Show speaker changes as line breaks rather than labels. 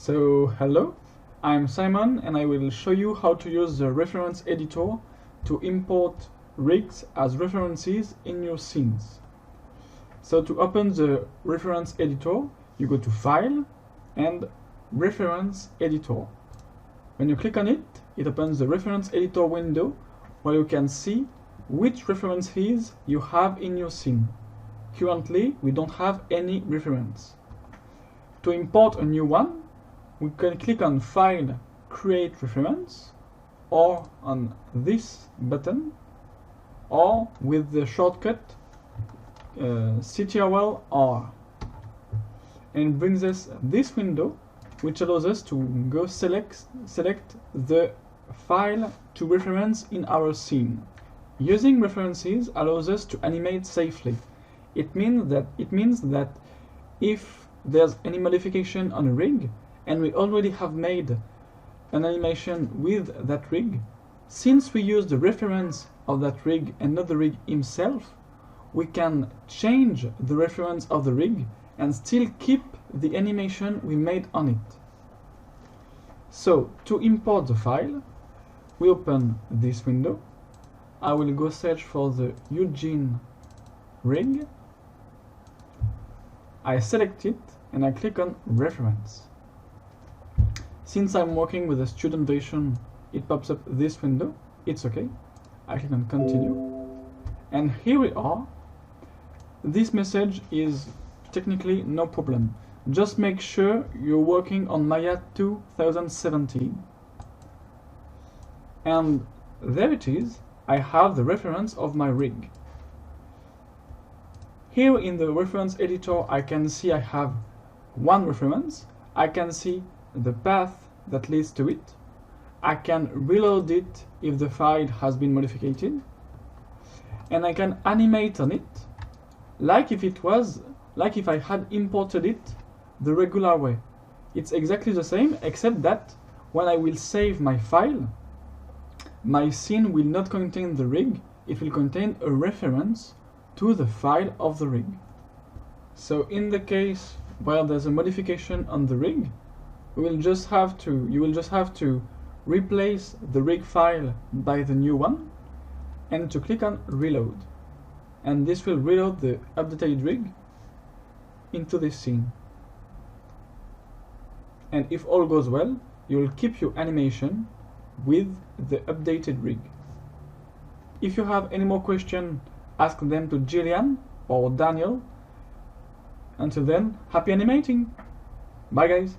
So hello, I'm Simon and I will show you how to use the reference editor to import rigs as references in your scenes. So to open the reference editor, you go to File and Reference Editor. When you click on it, it opens the reference editor window where you can see which references you have in your scene. Currently, we don't have any reference. To import a new one, we can click on File, Create Reference, or on this button, or with the shortcut Ctrl+R. And it brings us this window, which allows us to go select the file to reference in our scene. Using references allows us to animate safely. It means that if there's any modification on a rig, and we already have made an animation with that rig, since we use the reference of that rig and not the rig himself, we can change the reference of the rig and still keep the animation we made on it. So, to import the file, we open this window. I will go search for the Eugene rig. I select it and I click on Reference. Since I'm working with a student version, it pops up this window. It's okay. I click on Continue. And here we are. This message is technically no problem. Just make sure you're working on Maya 2017. And there it is. I have the reference of my rig. Here in the reference editor, I can see I have one reference. I can see the path that leads to it. I can reload it if the file has been modified, and I can animate on it like if I had imported it the regular way. It's exactly the same, except that when I will save my file, my scene will not contain the rig, it will contain a reference to the file of the rig. So in the case where there's a modification on the rig, you will just have to replace the rig file by the new one and to click on Reload. And this will reload the updated rig into this scene. And if all goes well, you will keep your animation with the updated rig. If you have any more questions, ask them to Jillian or Daniel. Until then, happy animating! Bye guys!